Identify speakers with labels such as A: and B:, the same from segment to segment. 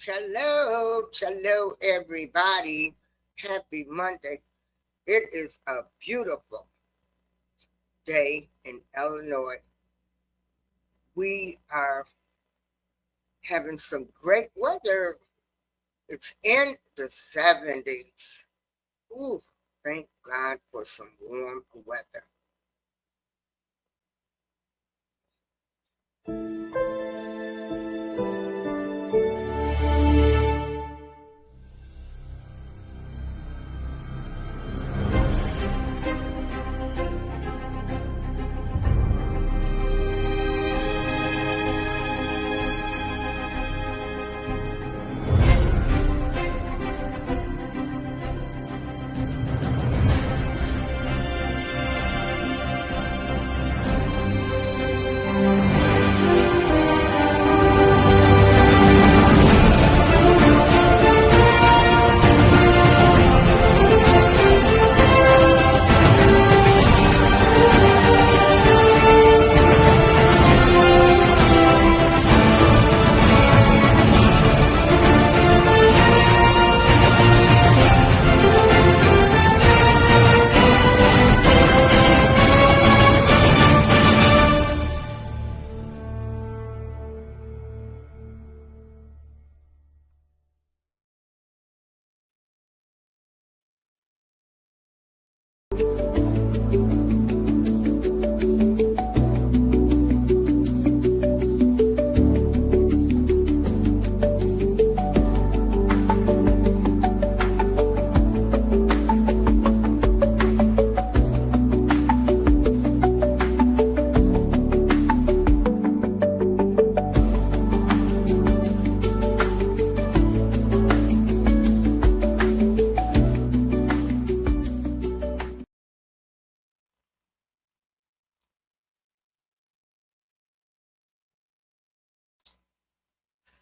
A: Hello, everybody. Happy Monday. It is a beautiful day in Illinois. We are having some great weather. It's in the 70s. Ooh, thank God for some warm weather.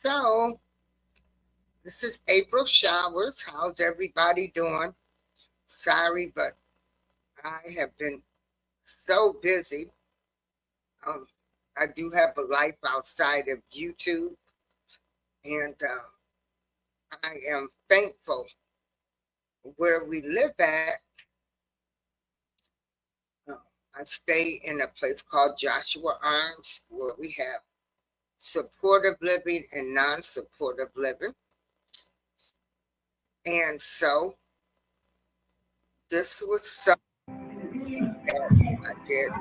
A: So, this is April Showers. How's everybody doing? Sorry, but I have been so busy. Um, I do have a life outside of YouTube, and I am thankful where we live at. Uh, I stay in a place called Joshua Arms, where we have supportive living and non-supportive living. And so this was something that I did.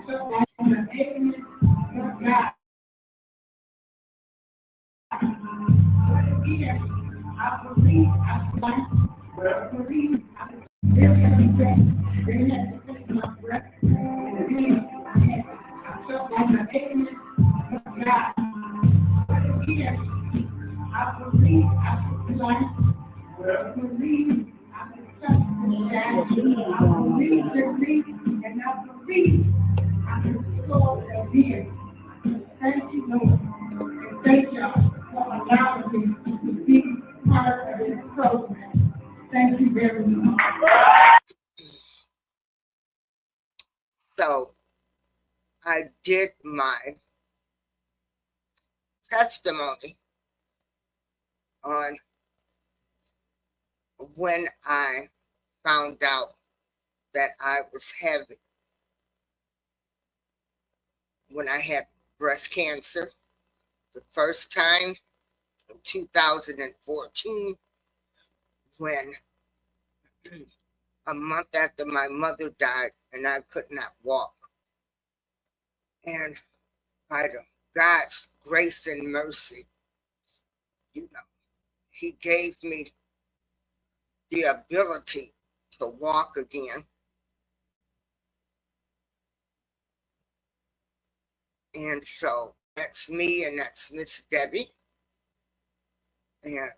A: Thank you, Lord. Thank you for allowing me to be part of this program. Thank you very much. So I did my testimony on when I found out that I was having, when I had breast cancer the first time in 2014, when a month after my mother died and I could not walk. And by God's grace and mercy, He gave me the ability to walk again. And so that's me, and that's Miss Debbie. And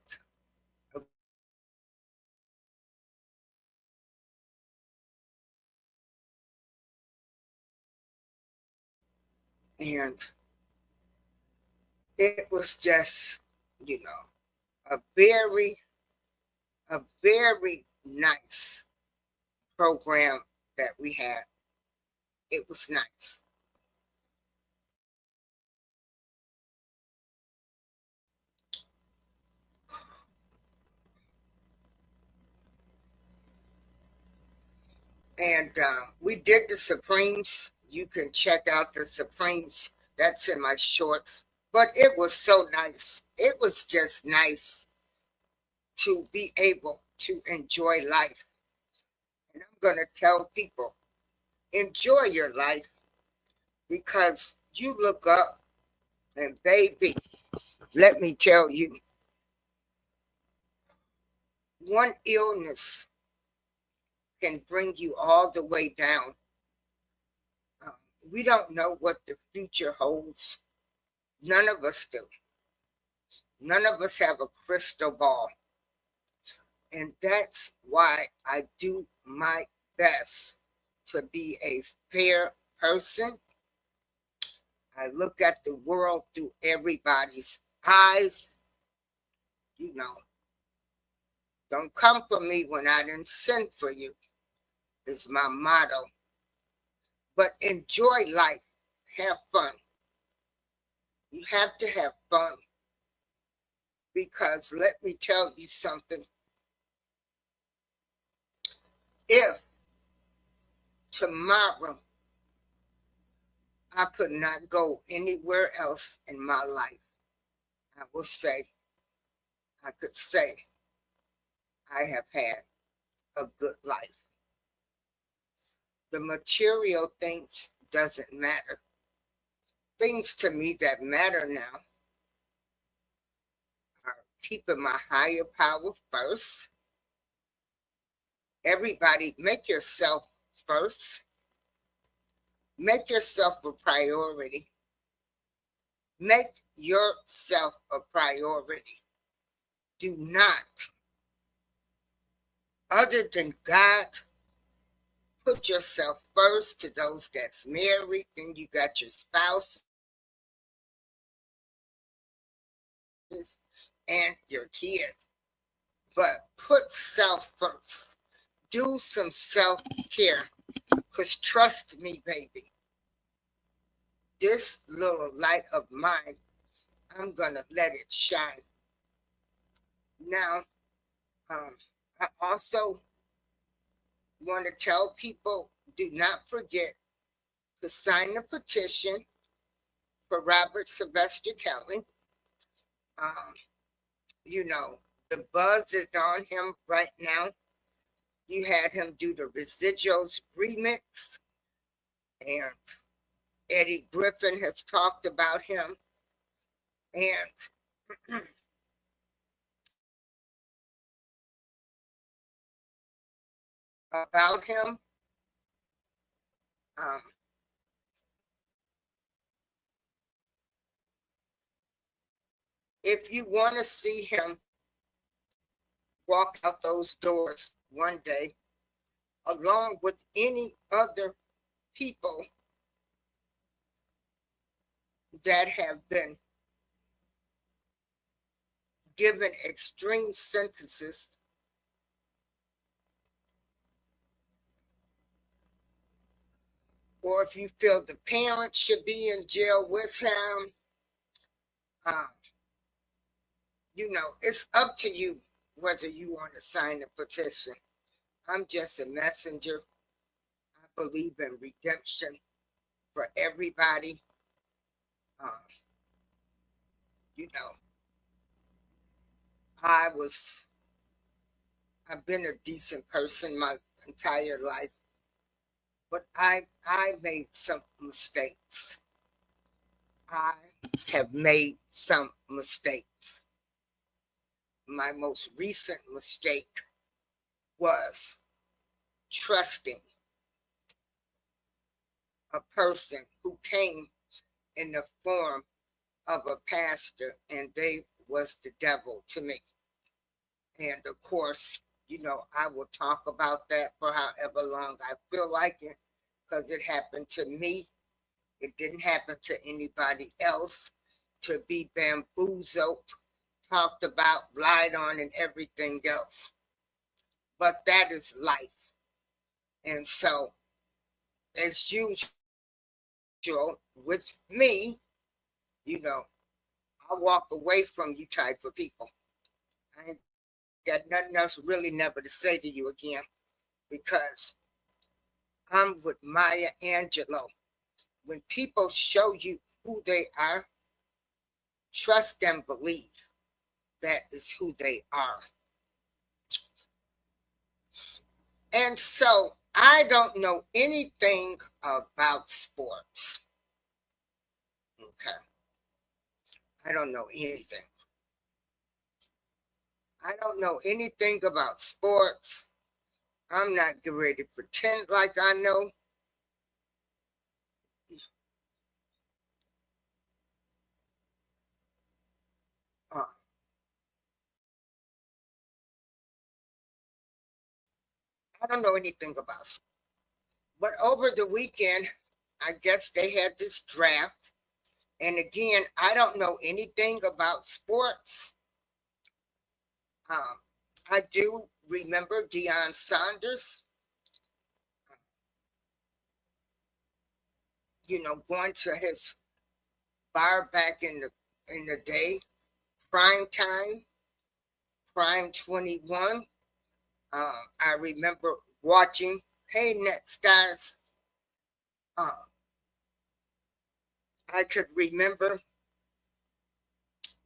A: it was just, a very nice program that we had. It was nice. And we did the Supremes. You can check out the Supremes. That's in my shorts. But it was so nice. It was just nice to be able to enjoy life. And I'm going to tell people, enjoy your life, because you look up and baby, let me tell you, one illness can bring you all the way down. Uh, we don't know what the future holds. None of us do. None of us have a crystal ball. And that's why I do my best to be a fair person. I look at the world through everybody's eyes. You know, don't come for me when I didn't send for you, is my motto. But enjoy life. Have fun. You have to have fun, because let me tell you something. If tomorrow I could not go anywhere else in my life, I will say, I could say I have had a good life. The material things doesn't matter. Things to me that matter now are keeping my higher power first. Everybody, make yourself first. Make yourself a priority. Make yourself a priority. Do not, other than God, put yourself first. To those that's married, then you got your spouse and your kids. But put self first. Do some self-care. Because trust me, baby, this little light of mine, I'm going to let it shine. Now, I also want to tell people, do not forget to sign the petition for Robert Sylvester Kelly. Um, you know, the buzz is on him right now. You had him do the Residuals remix, and Eddie Griffin has talked about him. And about him, um, if you want to see him walk out those doors one day, along with any other people that have been given extreme sentences, or if you feel the parents should be in jail with him, um, you know, it's up to you whether you want to sign the petition. I'm just a messenger. I believe in redemption for everybody. Um, you know, I was, I've been a decent person my entire life, but I made some mistakes. I have made some mistakes. My most recent mistake was trusting a person who came in the form of a pastor, and they was the devil to me. And of course, you know, I will talk about that for however long I feel like it, because it happened to me. It didn't happen to anybody else. To be bamboozled, talked about, lied on, and everything else. But that is life. And so, as usual with me, you know, I walk away from you type of people. I ain't got nothing else really never to say to you again, because I'm with Maya Angelou. When people show you who they are, trust and believe that is who they are. And so I don't know anything about sports. Okay. I don't know anything. I don't know anything about sports. I'm not getting ready to pretend like I know. Uh, I don't know anything about sports. But over the weekend, I guess they had this draft. And again, I don't know anything about sports. Um, I do remember Deion Sanders, going to his bar back in the day, prime time, prime 21. I remember watching, hey, next guys, I could remember,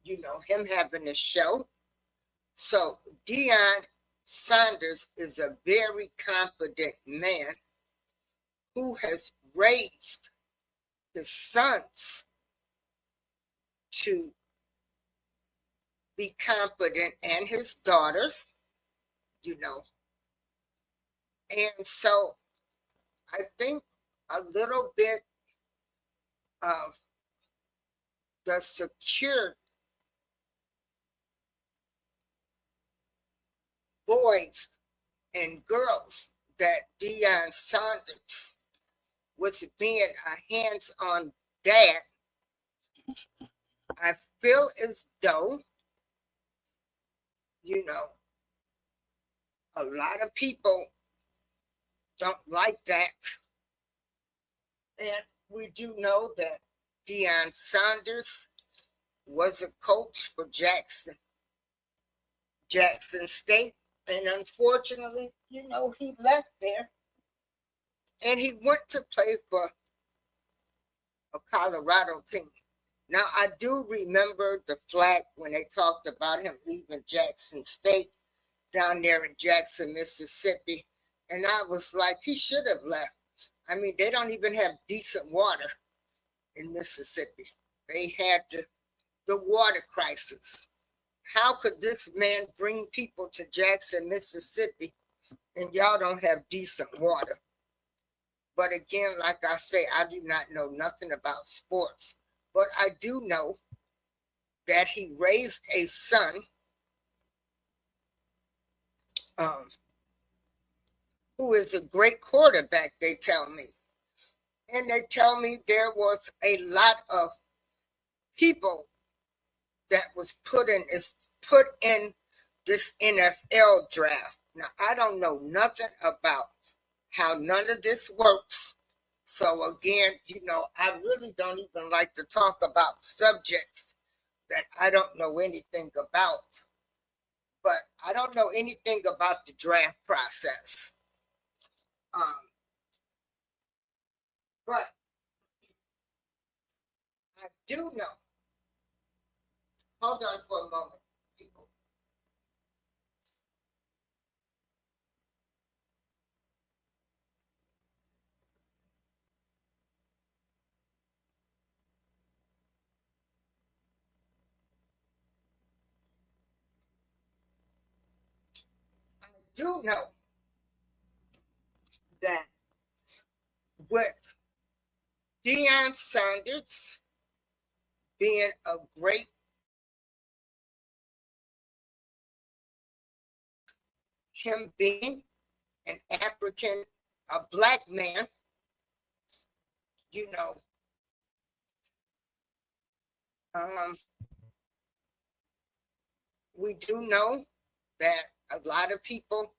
A: him having a show. So Deion Sanders is a very confident man who has raised his sons to be confident and his daughters, you know. And so I think a little bit of the secure boys and girls that Deion Sanders, with being a hands-on dad, I feel as though, you know, a lot of people don't like that. And we do know that Deion Sanders was a coach for Jackson State. And unfortunately, he left there and he went to play for a Colorado team. Now, I do remember the flag when they talked about him leaving Jackson State down there in Jackson, Mississippi. And I was like, he should have left. I mean, they don't even have decent water in Mississippi. They had the water crisis. How could this man bring people to Jackson, Mississippi, and y'all don't have decent water? But again, like I say, I do not know nothing about sports. But I do know that he raised a son um, who is a great quarterback, they tell me. And they tell me there was a lot of people that was put in this NFL draft. Now, I don't know nothing about how none of this works. So again, I really don't even like to talk about subjects that I don't know anything about. But I don't know anything about the draft process. Um, but I do know. Hold on for a moment, people. I do know that with Deion Sanders being a great, him being an African, a black man, you know, um, we do know that a lot of people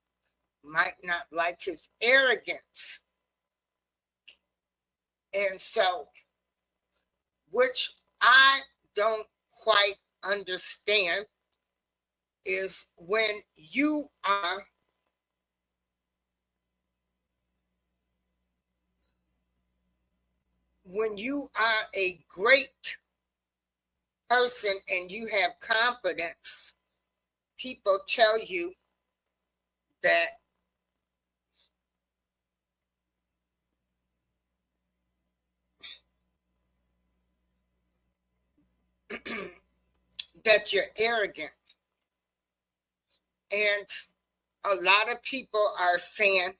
A: might not like his arrogance. And so, which I don't quite understand, is when you are when you are a great person and you have confidence, people tell you that that you're arrogant. And a lot of people are saying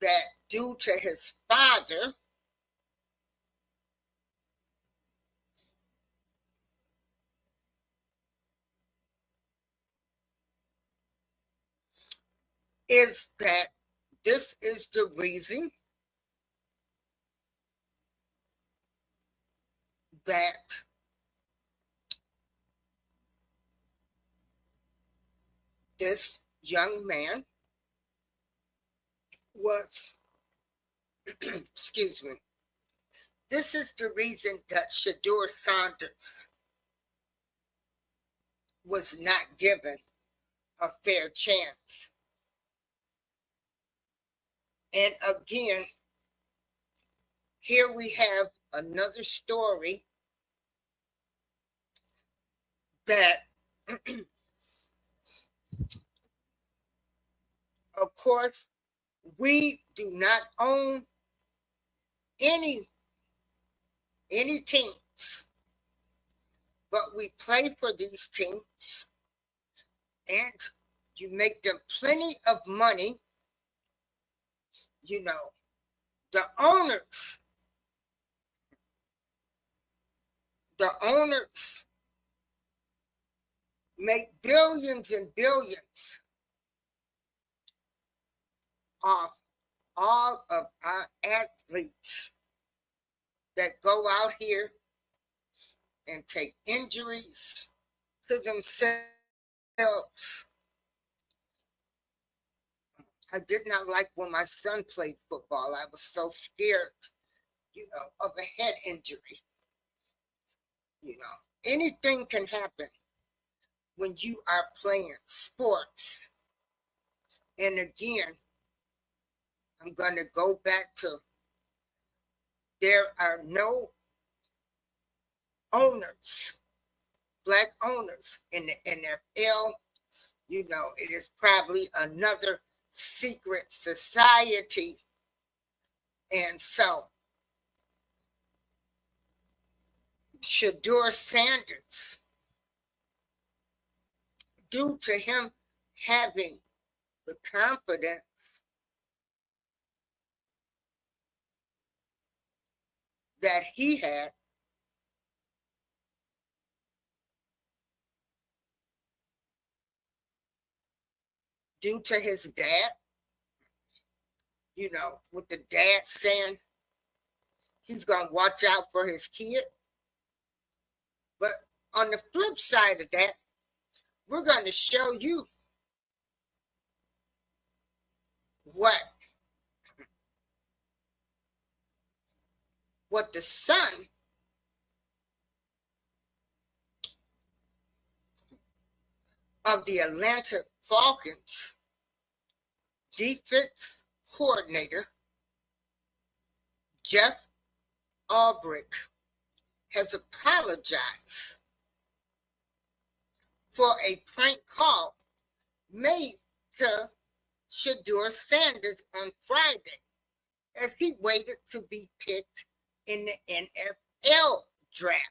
A: that due to his father, is that this is the reason that this young man was, excuse me, this is the reason that Shedeur Saunders was not given a fair chance. And again, here we have another story that, of course, we do not own any teams, but we play for these teams, and you make them plenty of money. You know, the owners make billions and billions off all of our athletes that go out here and take injuries to themselves. I did not like when my son played football. I was so scared, of a head injury. Anything can happen when you are playing sports. And again, I'm going to go back to, there are no owners, black owners in the NFL. It is probably another secret society. And so, Shedeur Sanders, due to him having the confidence that he had, due to his dad, with the dad saying he's going to watch out for his kid. But on the flip side of that, we're going to show you what the son of the Atlanta Falcons defense coordinator, Jeff Ulbrich, has apologized for a prank call made to Shedeur Sanders on Friday as he waited to be picked in the NFL draft.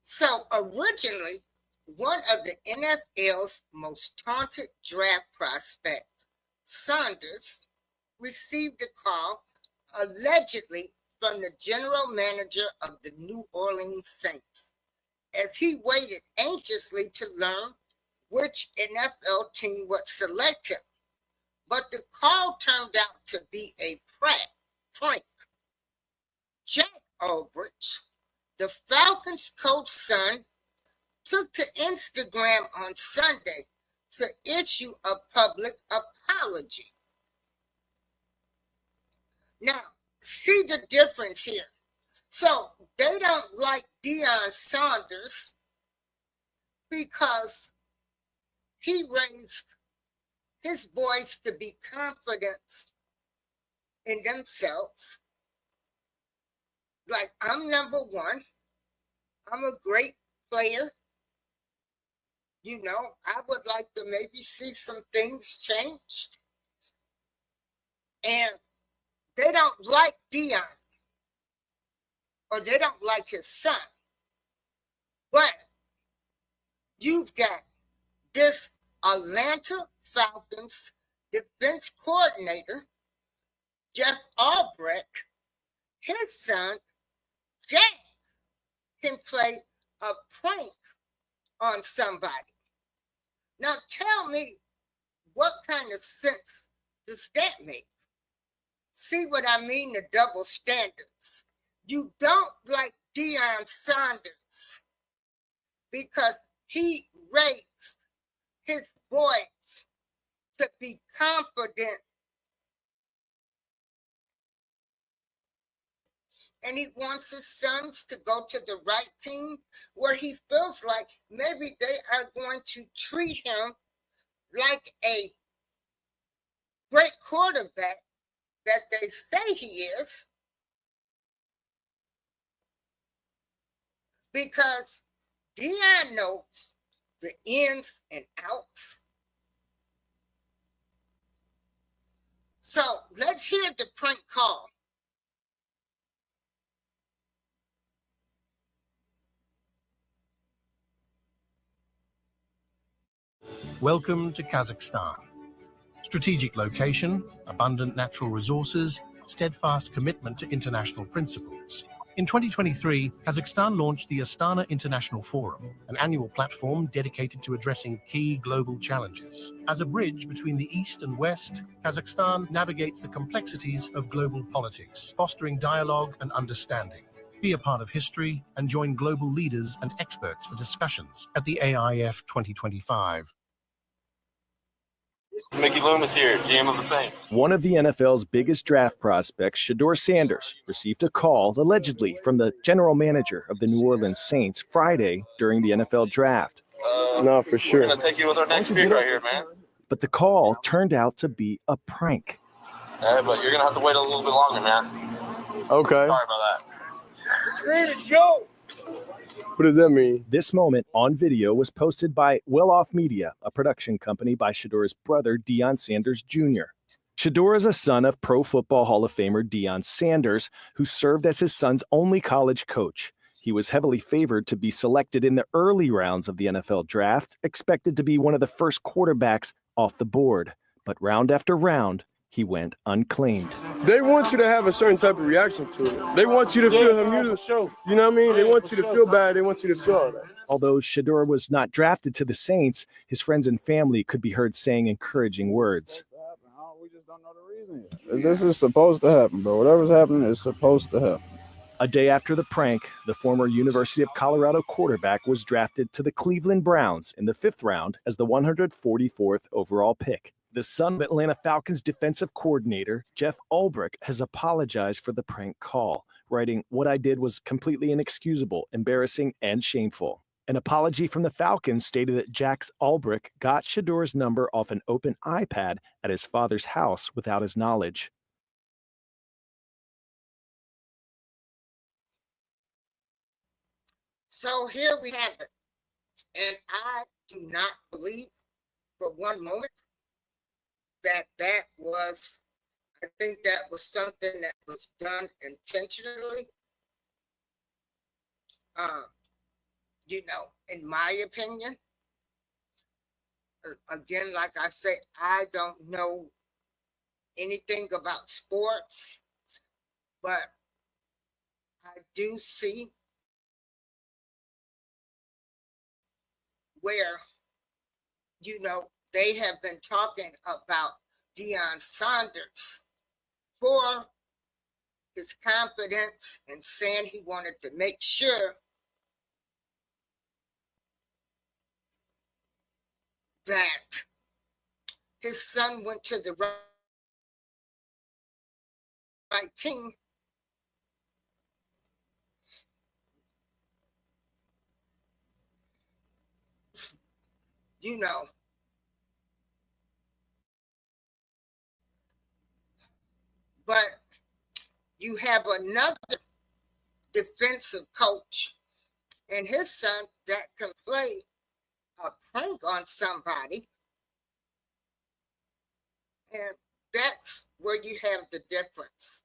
A: So originally, one of the NFL's most taunted draft prospects, Saunders, received a call allegedly from the general manager of the New Orleans Saints as he waited anxiously to learn which NFL team would select him. But the call turned out to be a prank. Jack Ulbrich, the Falcons coach's son, took to Instagram on Sunday to issue a public apology. Now, see the difference here. So they don't like Deion Sanders because he raised his boys to be confident in themselves. Like, I'm number one. I'm a great player. I would like to maybe see some things changed. And they don't like Dion, or they don't like his son. But you've got this Atlanta Falcons defense coordinator, Jeff Albrecht. His son, Jack, can play a prank on somebody. Now tell me, what kind of sense does that make? See what I mean, the double standards. You don't like Deion Sanders because he raised his boys to be confident, and he wants his sons to go to the right team where he feels like maybe they are going to treat him like a great quarterback that they say he is, because Deion knows the ins and outs. So let's hear the prank call.
B: Welcome to Kazakhstan. Strategic location, abundant natural resources, steadfast commitment to international principles. In 2023, Kazakhstan launched the Astana International Forum, an annual platform dedicated to addressing key global challenges. As a bridge between the East and West, Kazakhstan navigates the complexities of global politics, fostering dialogue and understanding. Be a part of history and join global leaders and experts for discussions at the AIF 2025.
C: Mickey Loomis here, GM of the Saints.
D: One of the NFL's biggest draft prospects, Shedeur Sanders, received a call allegedly from the general manager of the New Orleans Saints Friday during the NFL draft.
C: No, for sure. We're going to take you with our next pick right here, man.
D: But the call turned out to be a prank.
C: But you're going to have to wait a little bit longer, man.
E: Okay.
C: Sorry about that.
E: Ready to go. What does that mean?
D: This moment on video was posted by Well Off Media, a production company by Shedeur's brother, Deion Sanders Jr. Shedeur is a son of Pro Football Hall of Famer Deion Sanders, who served as his son's only college coach. He was heavily favored to be selected in the early rounds of the NFL draft, expected to be one of the first quarterbacks off the board. But round after round, he went unclaimed.
E: They want you to have a certain type of reaction to it. They want you to feel amused. You know what I mean? They want you to feel bad. They want you to feel all that.
D: Although Shedeur was not drafted to the Saints, his friends and family could be heard saying encouraging words.
F: We just don't know the reason yet. This is supposed to happen, bro. Whatever's happening is supposed to happen.
D: A day after the prank, the former University of Colorado quarterback was drafted to the Cleveland Browns in the 5th round as the 144th overall pick. The son of Atlanta Falcons defensive coordinator, Jeff Albrecht, has apologized for the prank call, writing, "What I did was completely inexcusable, embarrassing, and shameful." An apology from the Falcons stated that Jax Albrecht got Shedeur's number off an open iPad at his father's house without his knowledge.
A: So here we have it. And I do not believe for one moment that was, I think that was something that was done intentionally. In my opinion, again, like I say, I don't know anything about sports, but I do see where, they have been talking about Deion Sanders for his confidence and saying he wanted to make sure that his son went to the right team. But you have another defensive coach and his son that can play a prank on somebody. And that's where you have the difference.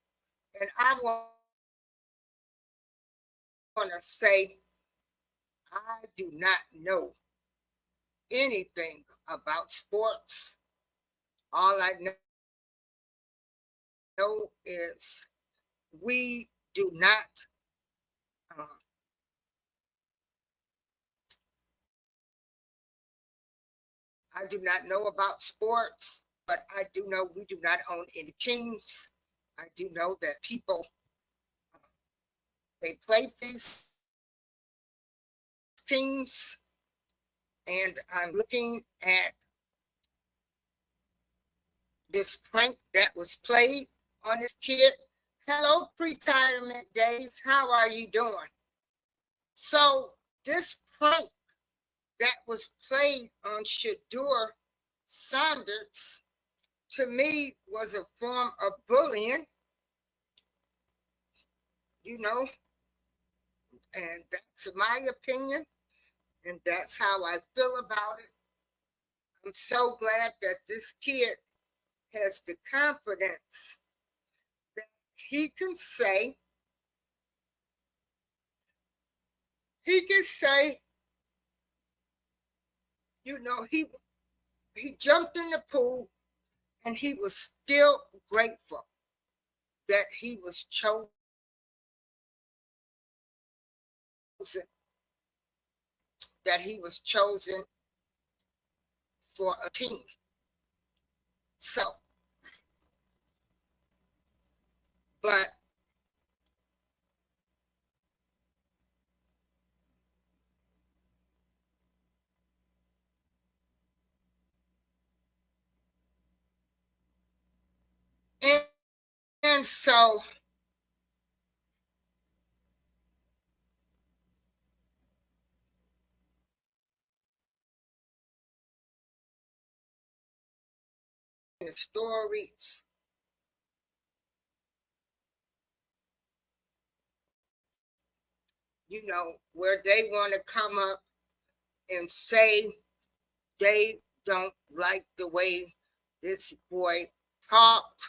A: And I want to say, I do not know anything about sports. All I know is we do not I do not know about sports, but I do know we do not own any teams. I do know that people, they play these teams, and I'm looking at this prank that was played on this kid. Hello, pre-retirement days. How are you doing? So this prank that was played on Shedeur Saunders, to me, was a form of bullying, you know, and that's my opinion, and that's how I feel about it. I'm so glad that this kid has the confidence that he can say, you know, he jumped in the pool and he was still grateful that he was chosen, for a team. So, but and, and so the stories, you know, where they want to come up and say they don't like the way this boy talked.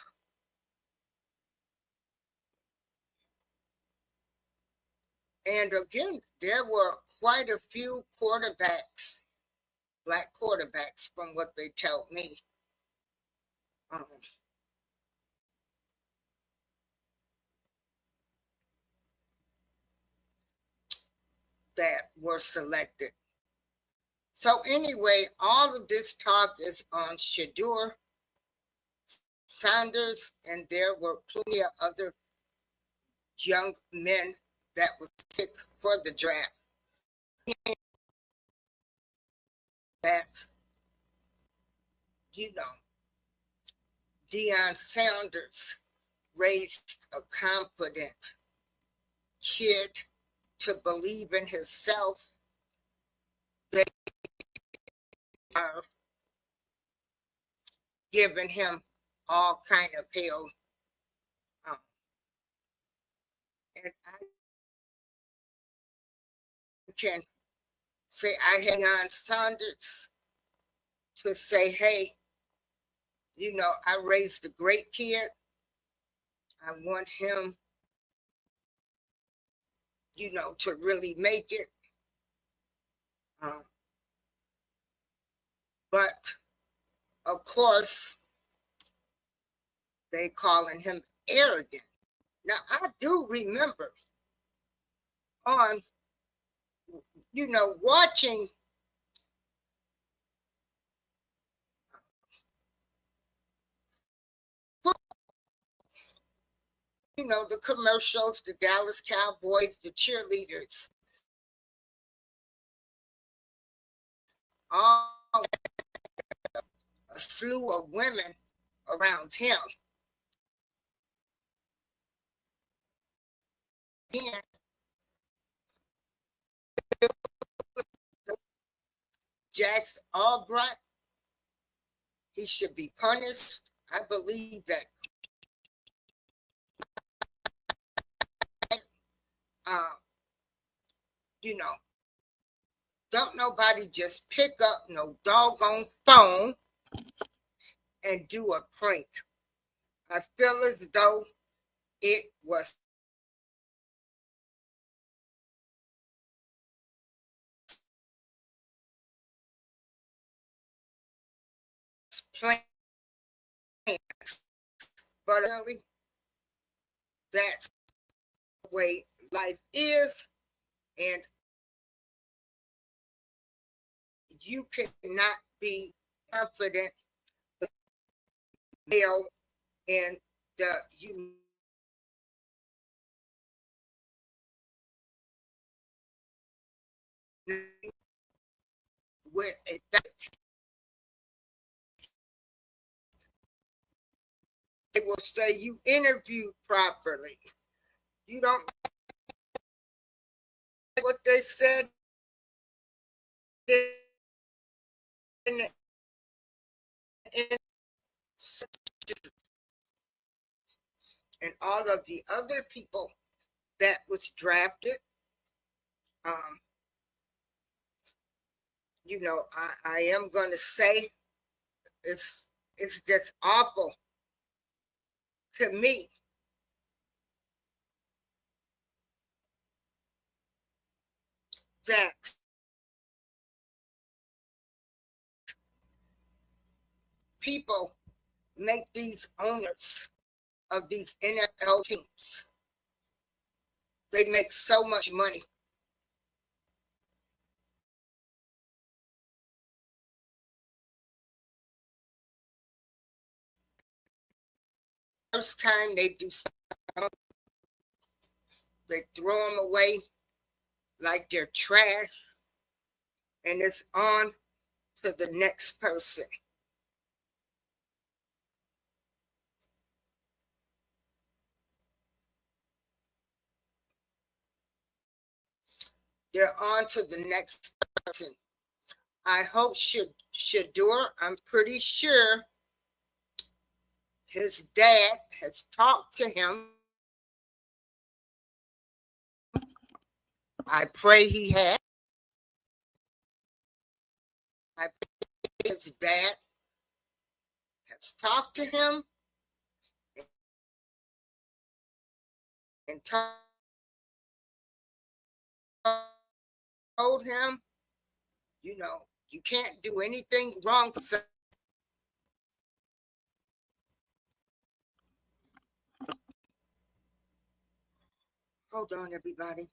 A: And again, there were quite a few quarterbacks, black quarterbacks, from what they tell me, um, that were selected. So anyway, all of this talk is on Shedeur Saunders, and there were plenty of other young men that was picked for the draft. That, you know, Deion Sanders raised a confident kid to believe in himself. They are giving him all kind of hell. Um, and I can say I had Deion Sanders to say, hey, you know, I raised a great kid. I want him, you know, to really make it. But of course, they calling him arrogant. Now I do remember on, you know, watching you know, the commercials, the Dallas Cowboys, the cheerleaders, all a slew of women around him. And Jackson Albright, he should be punished. I believe that uh, you know, don't nobody just pick up no doggone phone and do a prank. I feel as though it was planned, but really, that's the way life is, and you cannot be confident male in the you with it. They will say you interviewed properly. You don't like what they said in the, in, and all of the other people that was drafted. Um, I am going to say it's just awful to me that people make these owners of these NFL teams. They make so much money. First time they do something, they throw them away like they're trash, and it's on to the next person. They're on to the next person. I hope Shedeur, I'm pretty sure his dad has talked to him. I pray he has. I pray his dad has talked to him and told him, you can't do anything wrong. Hold on, everybody.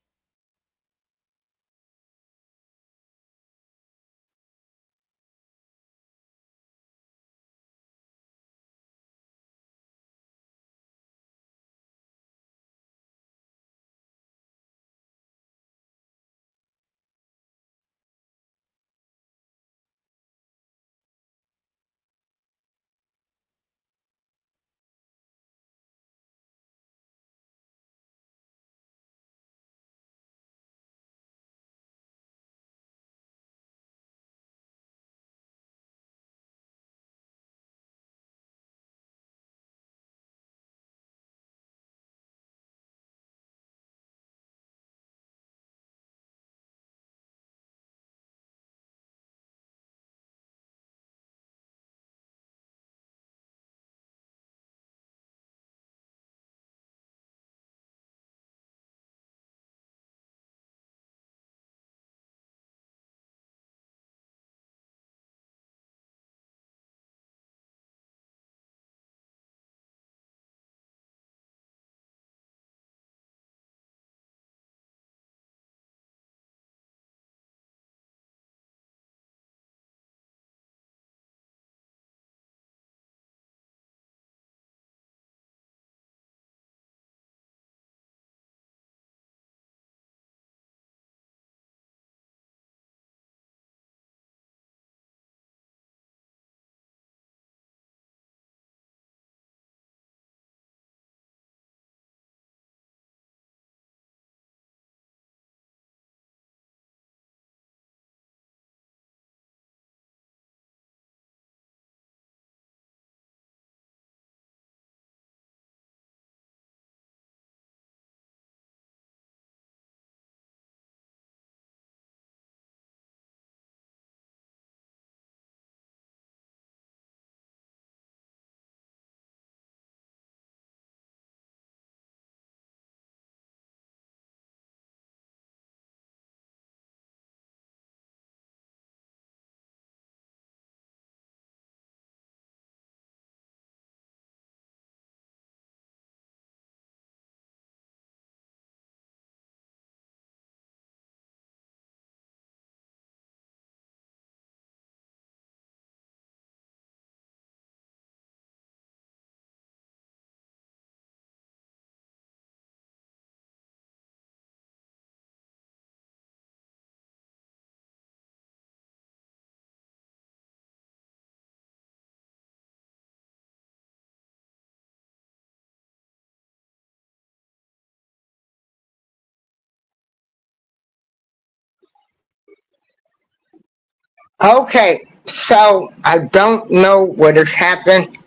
A: Okay, so I don't know what has happened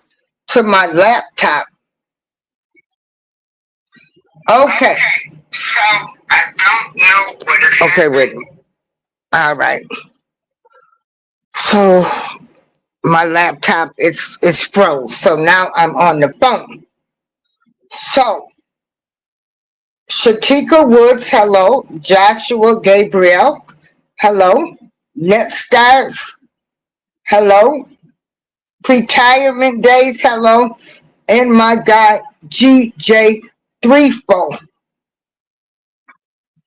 A: to my laptop. Okay, so I don't know what has happened. Okay, wait. All right. So my laptop is froze. So now I'm on the phone. So Shatika Woods, hello. Joshua Gabriel, hello. Net Stars, hello. Retirement Days, hello. And my guy GJ34,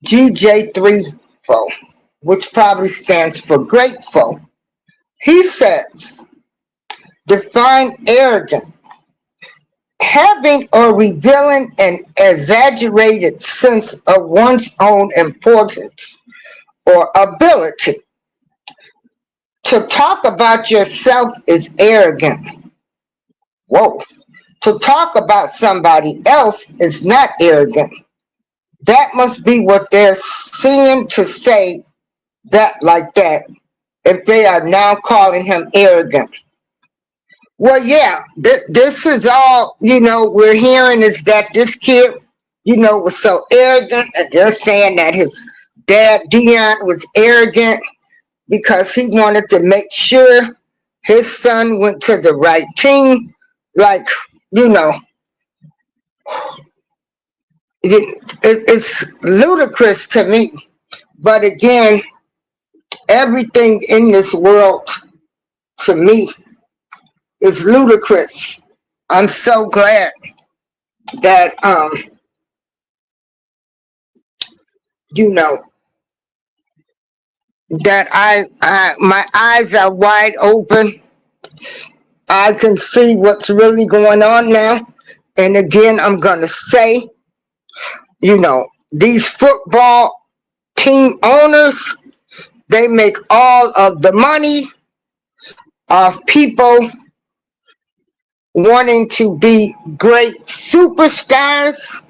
A: GJ34, which probably stands for grateful. He says, define arrogant, having or revealing an exaggerated sense of one's own importance or ability. To talk about yourself is arrogant. Whoa. To talk about somebody else is not arrogant. That must be what they're seeing to say that like that if they are now calling him arrogant. Well, yeah, this is all, we're hearing is that this kid, was so arrogant, and they're saying that his dad, Dion, was arrogant because he wanted to make sure his son went to the right team. Like, it's ludicrous to me. But again, everything in this world, to me, is ludicrous. I'm so glad that, that my eyes are wide open. I can see what's really going on now. And again, I'm going to say, these football team owners, they make all of the money of people wanting to be great superstars.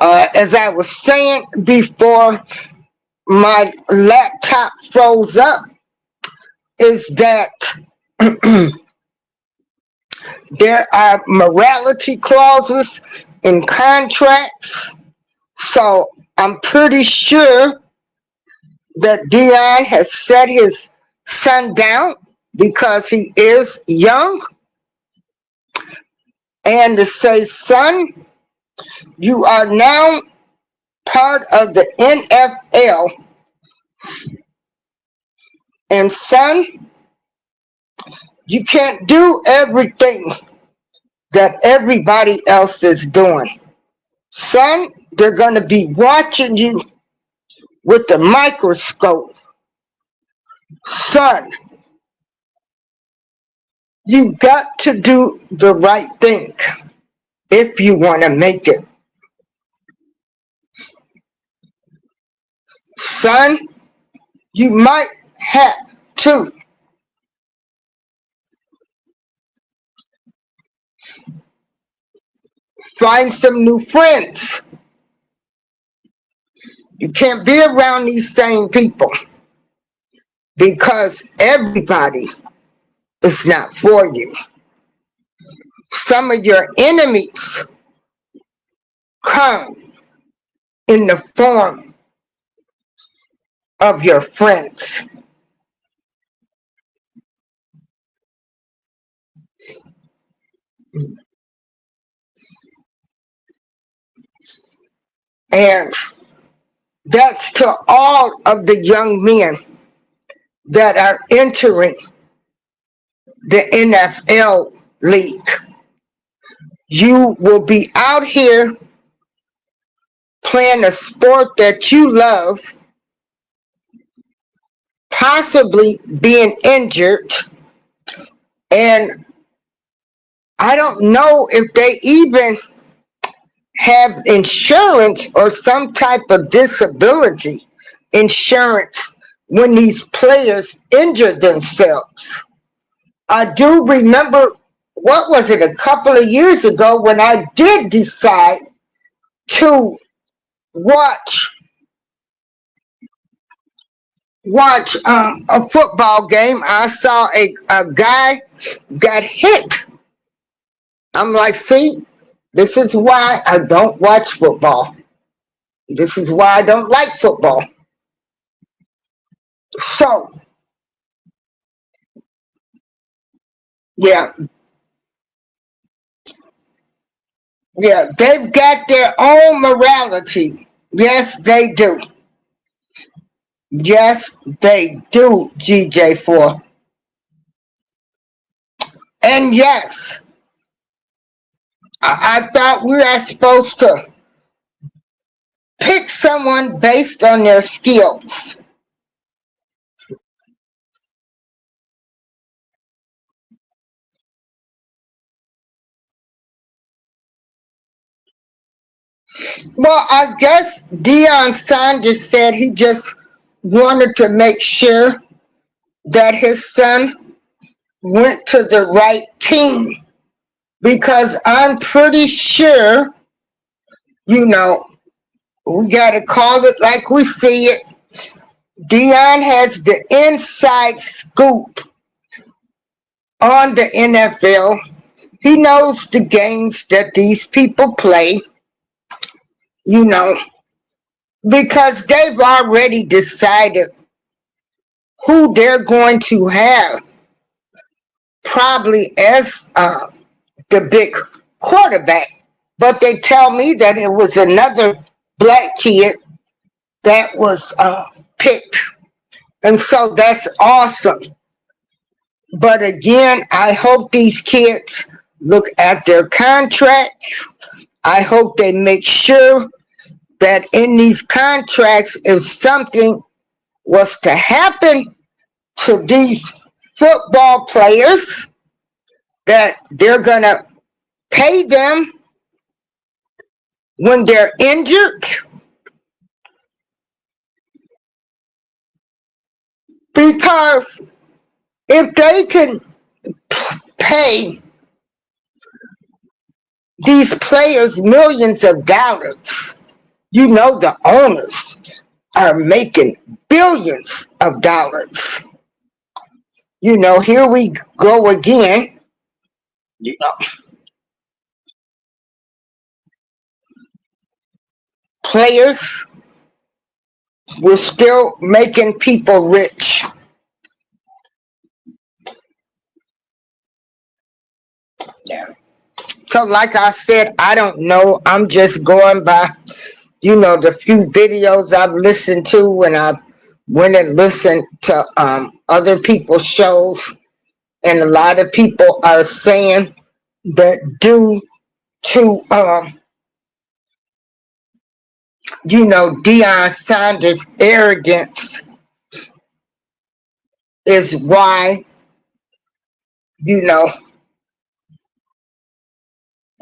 A: As I was saying before my laptop froze up, is that there are morality clauses in contracts. So I'm pretty sure that Dion has set his son down because he is young. And to say, son, you are now part of the NFL. And son, you can't do everything that everybody else is doing. Son, they're going to be watching you with the microscope. Son, you got to do the right thing if you want to make it. Son, you might have to find some new friends. You can't be around these same people because everybody is not for you. Some of your enemies come in the form of your friends. And that's to all of the young men that are entering the NFL league. You will be out here playing a sport that you love, possibly being injured, and I don't know if they even have insurance or some type of disability insurance when these players injure themselves. I do remember, what was it, a couple of years ago when I did decide to watch watch a football game. I saw a guy got hit. I'm like, see, this is why I don't watch football. This is why I don't like football. So, yeah, yeah, they've got their own morality. Yes, they do. Yes, they do, GJ4. And yes, I thought we were supposed to pick someone based on their skills. Well, I guess Deion Sanders said he just wanted to make sure that his son went to the right team because I'm pretty sure, you know, we got to call it like we see it. Deion has the inside scoop on the NFL. He knows the games that these people play, you know, because they've already decided who they're going to have probably as the big quarterback. But they tell me that it was another black kid that was picked. And so that's awesome. But again, I hope these kids look at their contracts. I hope they make sure that in these contracts, if something was to happen to these football players, that they're going to pay them when they're injured. Because if they can pay these players millions of dollars, you know the owners are making billions of dollars. You know, here we go again. You know, players were still making people rich. Yeah. So like I said, I don't know. I'm just going by, you know, the few videos I've listened to when I went and listened to other people's shows. And a lot of people are saying that due to, you know, Deion Sanders' arrogance is why, you know,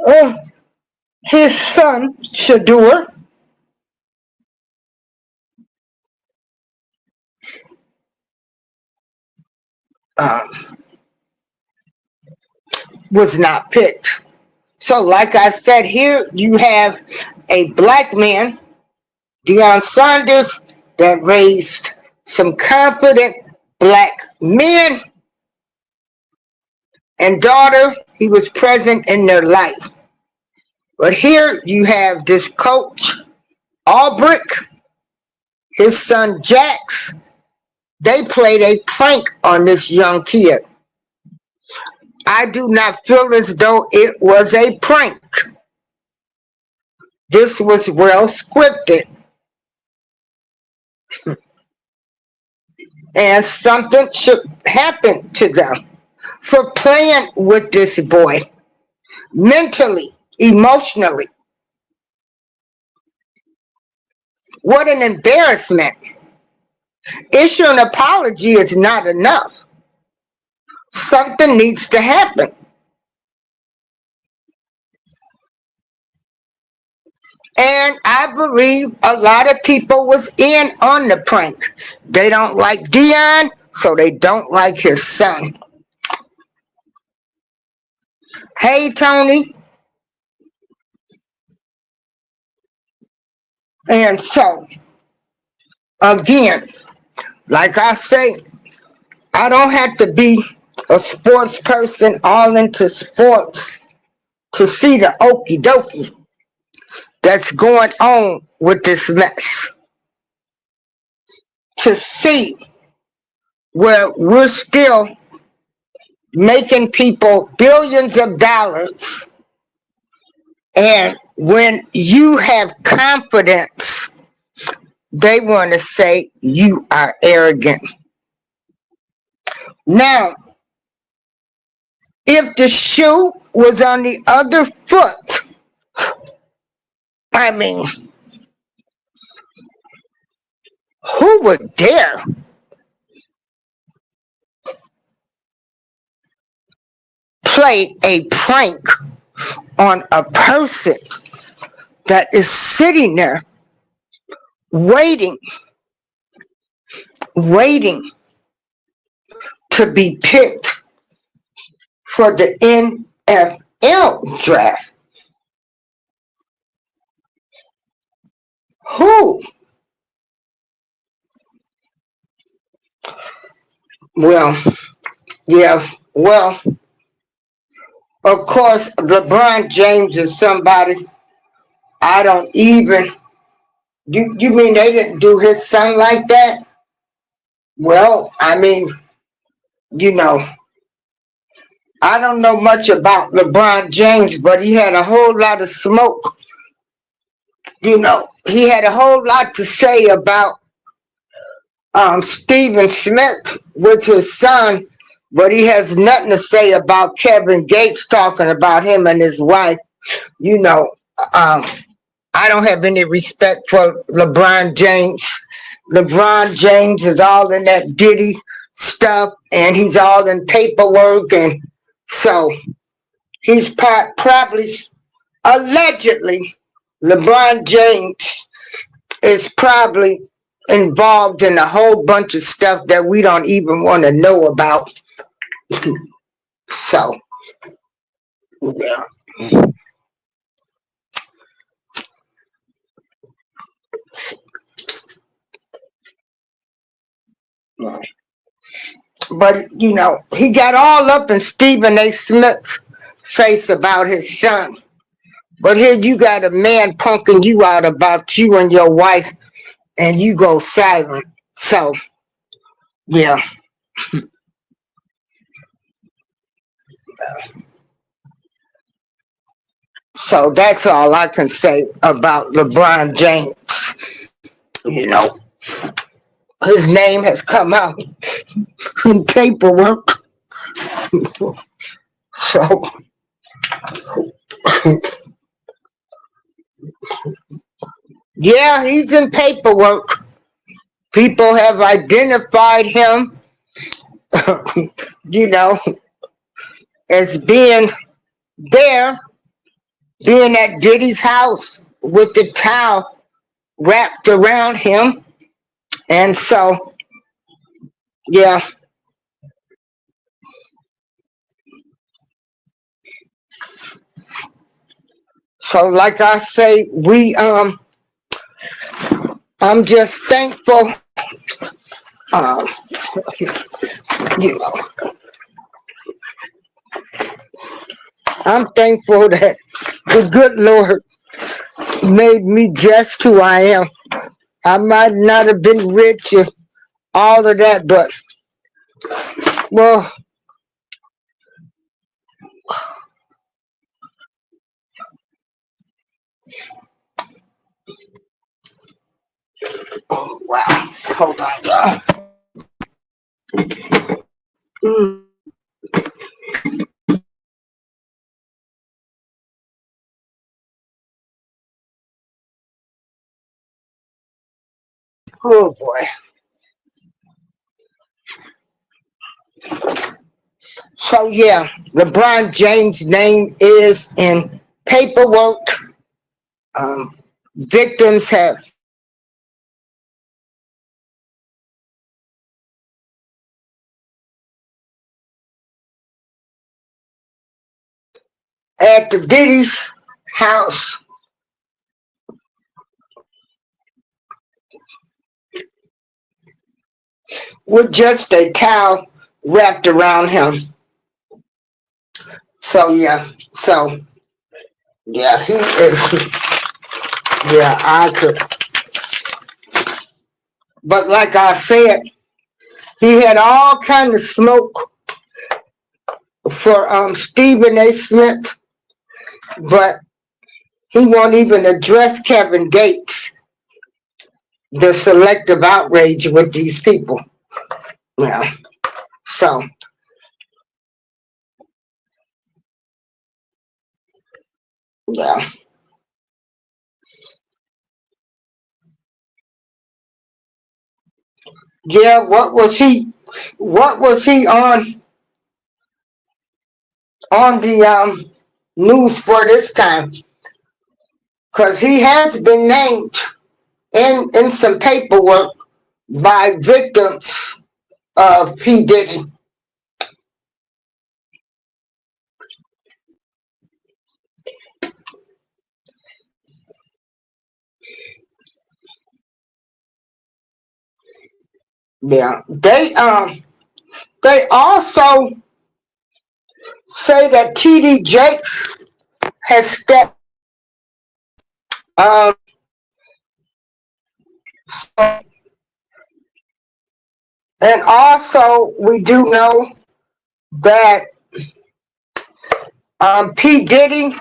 A: uh, his son, Shedeur, um, was not picked. So, like I said, here you have a black man, Deion Sanders, that raised some confident black men and daughter. He was present in their life. But here you have this coach, Albrecht, his son Jax. They played a prank on this young kid. I do not feel as though it was a prank. This was well scripted. And something should happen to them for playing with this boy mentally, emotionally. What an embarrassment. Issue an apology is not enough. Something needs to happen. And I believe a lot of people was in on the prank. They don't like Deion, so they don't like his son. Hey, Tony. And so, again, Like I say, I don't have to be a sports person all into sports to see the okie dokie that's going on with this mess. To see where we're still making people billions of dollars, and when you have confidence, they want to say you are arrogant. Now, if the shoe was on the other foot, I mean, who would dare play a prank on a person that is sitting there waiting, waiting to be picked for the NFL draft? Who? Well, yeah, well, of course, LeBron James is somebody I don't even. You mean they didn't do his son like that? Well, I mean, you know, I don't know much about LeBron James, but he had a whole lot of smoke. You know, he had a whole lot to say about Stephen Smith with his son, but he has nothing to say about Kevin Gates talking about him and his wife. You know, um, I don't have any respect for LeBron James. LeBron James is all in that Diddy stuff, and he's all in paperwork, and so he's probably, allegedly, LeBron James is probably involved in a whole bunch of stuff that we don't even want to know about. So, yeah. But, you know, he got all up in Stephen A. Smith's face about his son. But here you got a man punking you out about you and your wife, and you go silent. So, yeah. So that's all I can say about LeBron James. You know, his name has come out in paperwork. So, yeah, he's in paperwork. People have identified him, you know, as being there, being at Diddy's house with the towel wrapped around him. And so, yeah. So like I say, I'm just thankful, um, you know, I'm thankful that the good Lord made me just who I am. I might not have been rich and all of that, but, well, oh, wow. Hold on, y'all. Mm. Oh, boy. So, yeah, LeBron James' name is in paperwork. Victims have at the Diddy's house. with just a towel wrapped around him. So yeah, he is. Yeah, I could. But like I said, he had all kind of smoke for Stephen A. Smith, but he won't even address Kevin Gates, the selective outrage with these people. Yeah. So yeah. Yeah, what was he on the news for this time? Because he has been named in some paperwork by victims of P. Diddy. Yeah. They also say that TD Jakes has stepped um and also we do know that P. Diddy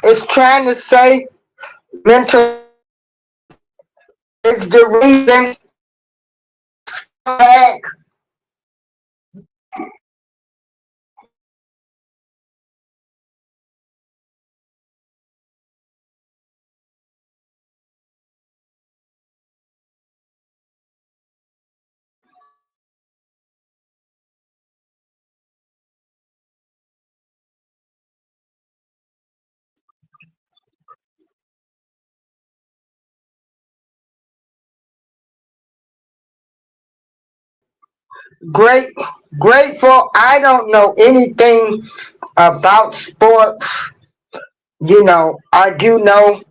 A: is trying to say mental is the reason back. Grateful. I don't know anything about sports. I do know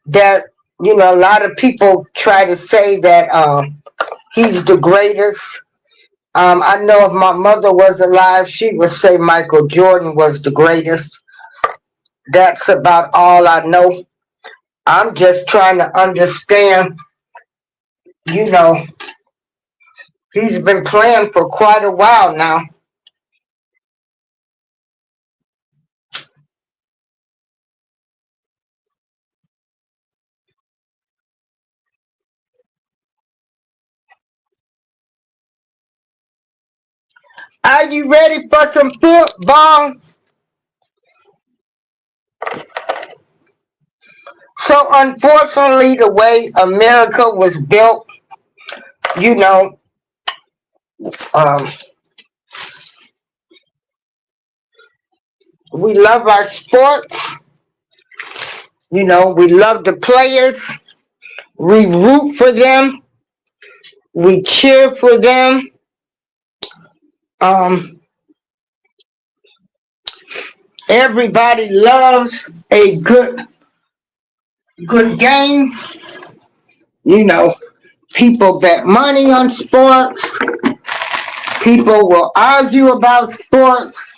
A: that a lot of people try to say that he's the greatest. I know if my mother was alive, she would say Michael Jordan was the greatest. That's about all I know. I'm just trying to understand, you know, he's been playing for quite a while now. Are you ready for some football? So unfortunately, the way America was built, you know, um, we love our sports. We love the players. We root for them. We cheer for them. Um, Everybody loves a good game. You know, People bet money on sports. People will argue about sports.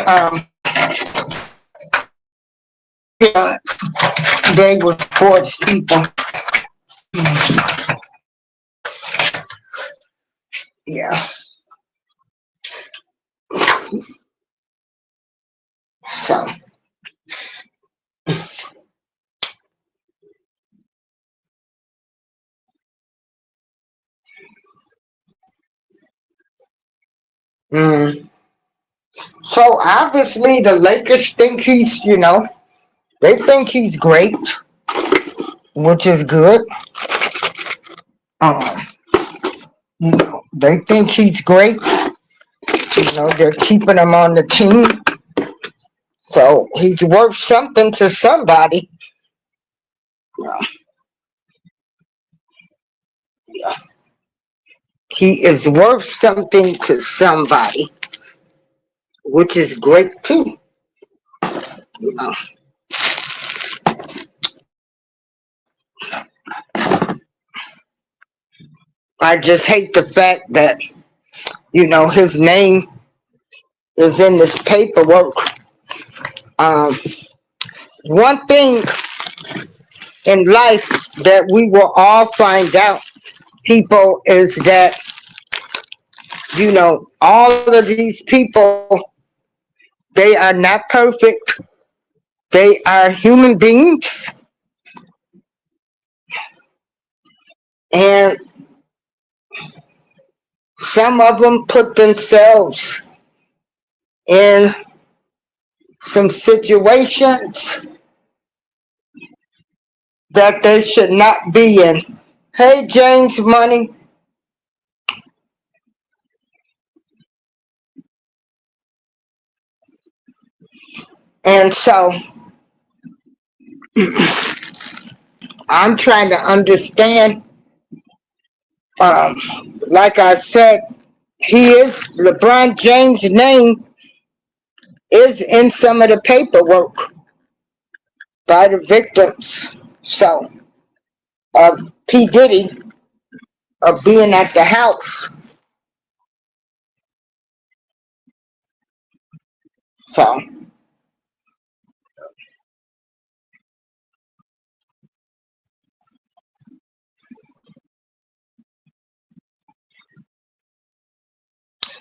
A: Um, they were sports people. Yeah. So. Mm. So obviously the Lakers think they think he's great, which is good. Um, they think he's great. They're keeping him on the team. So he's worth something to somebody. Yeah. he is worth something to somebody, which is great too. You know. I just hate the fact that, his name is in this paperwork. One thing in life that we will all find out, people, is that, all of these people, they are not perfect. They are human beings. And some of them put themselves in some situations that they should not be in. Hey, James Money. And so I'm trying to understand, um, like I said, LeBron James' name is in some of the paperwork by the victims. So, of P. Diddy, of being at the house.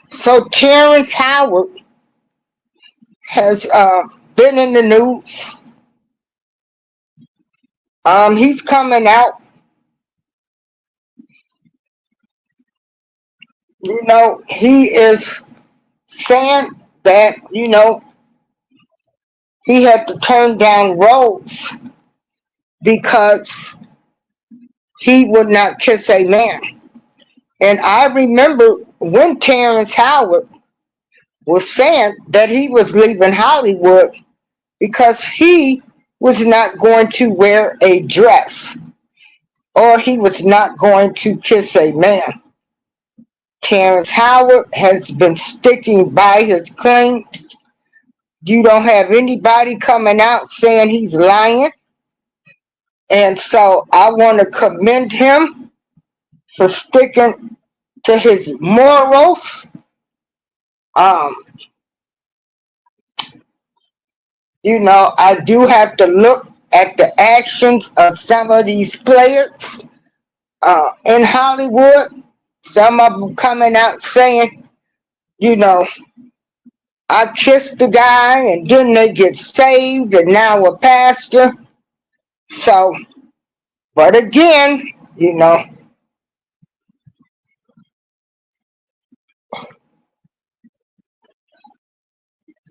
A: So Terrence Howard has been in the news. He's coming out. He is saying that, he had to turn down roles because he would not kiss a man. And I remember when Terrence Howard was saying that he was leaving Hollywood because he was not going to wear a dress or he was not going to kiss a man. Terrence Howard has been sticking by his claims. You don't have anybody coming out saying he's lying. And so I want to commend him for sticking to his morals. I do have to look at the actions of some of these players in Hollywood. Some of them coming out saying, I kissed the guy and then they get saved and now a pastor. So, but again,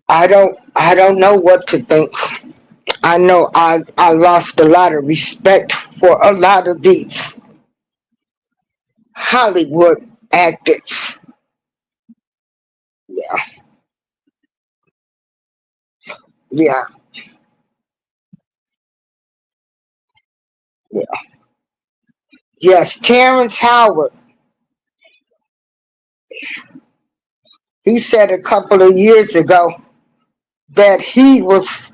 A: I don't know what to think. I know I lost a lot of respect for a lot of these Hollywood actors. Yeah, yeah, yeah. Yes, Terrence Howard, he said a couple of years ago that he was,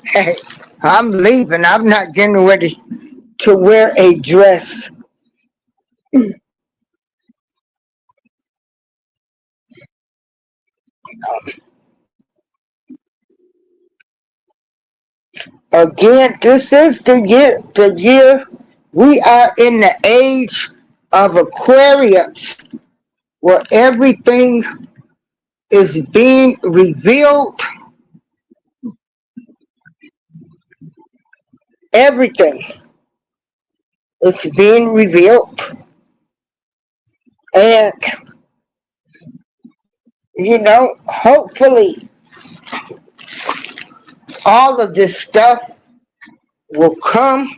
A: hey, I'm leaving. I'm not getting ready to wear a dress. Again, this is the year we are in the age of Aquarius, where everything is being revealed. Everything is being revealed. And, hopefully all of this stuff will come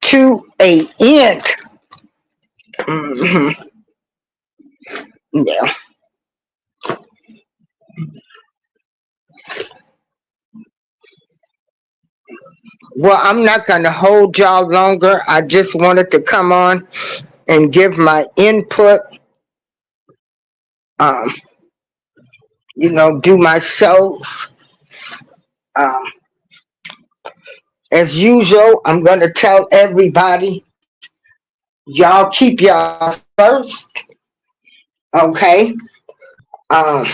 A: to an end. Mhm. Yeah. Well, I'm not going to hold y'all longer. I just wanted to come on and give my input. um, do my shows. Um, as usual, I'm going to tell everybody, y'all keep y'all first, okay? Um,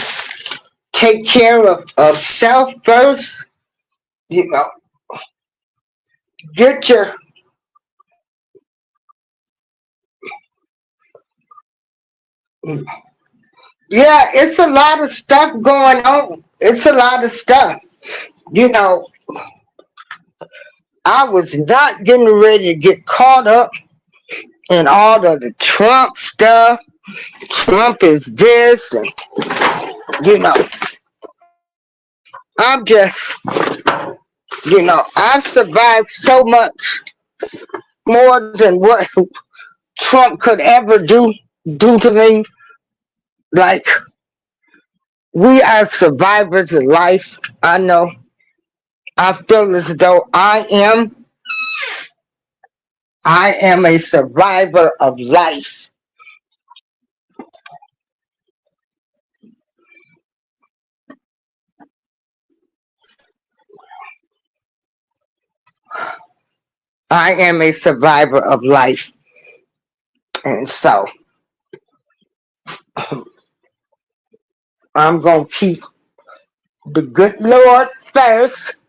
A: take care of self first, you know, get your, yeah, it's a lot of stuff going on. It's a lot of stuff. You know, I was not getting ready to get caught up in all of the Trump stuff. Trump is this, and, I'm just, I've survived so much more than what Trump could ever do to me. Like, we are survivors of life. I know. I feel as though I am a survivor of life. I am a survivor of life. And so I'm going to keep the good Lord first.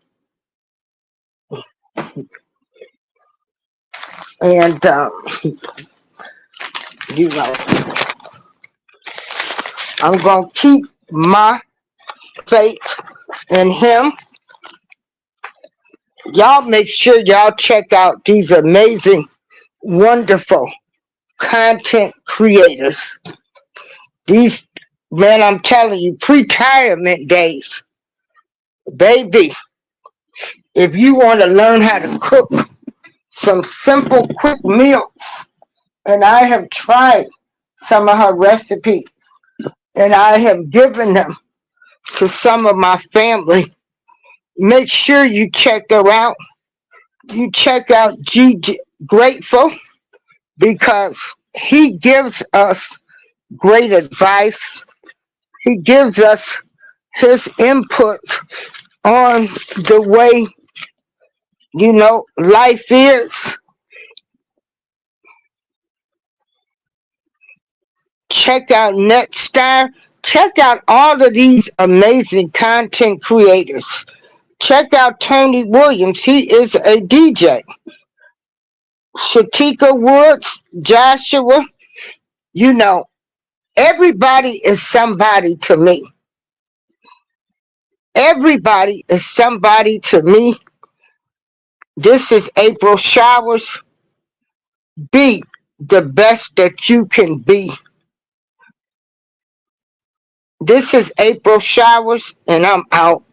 A: And, you know, I'm going to keep my faith in Him. Y'all make sure y'all check out these amazing, wonderful content creators. These, man, I'm telling you, pre-retirement days, baby, if you want to learn how to cook some simple, quick meals, and I have tried some of her recipes, and I have given them to some of my family, make sure you check her out. You check out G Grateful, because he gives us great advice. He gives us his input on the way, life is. Check out Netstar. Check out all of these amazing content creators. Check out Tony Williams. He is a DJ. Shatika Woods, Joshua, you know, everybody is somebody to me. Everybody is somebody to me. This is April Showers. Be the best that you can be. This is April Showers, and I'm out.